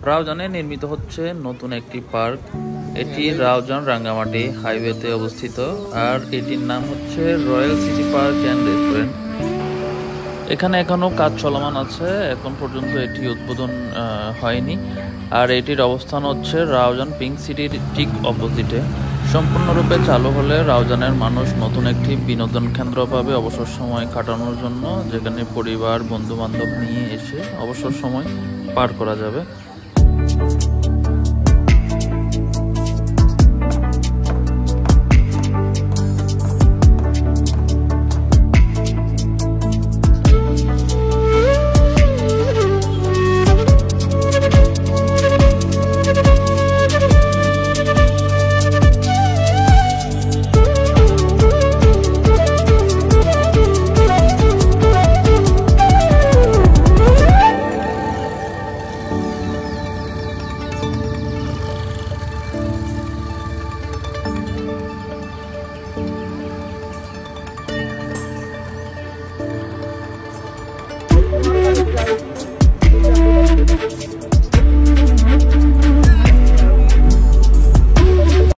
রাউজানে নির্মিত হচ্ছে নতুন একটি পার্ক। এটি রাউজান রাঙ্গামাটি হাইওয়েতে অবস্থিত, আর এটির নাম হচ্ছে royal city park and restaurant. এখানে এখনো কাজ চলমান আছে, এখন পর্যন্ত এটি উদ্বোধন হয়নি। আর এটির অবস্থান হচ্ছে রাউজান পিঙ্ক সিটির ঠিক অপোজিটে। সম্পূর্ণরূপে চালু হলে রাউজানের মানুষ নতুন একটি বিনোদন কেন্দ্র পাবে অবসর সময় কাটানোর জন্য, যেখানে পরিবার বন্ধু বান্ধব নিয়ে এসে অবসর সময় পার করা যাবে।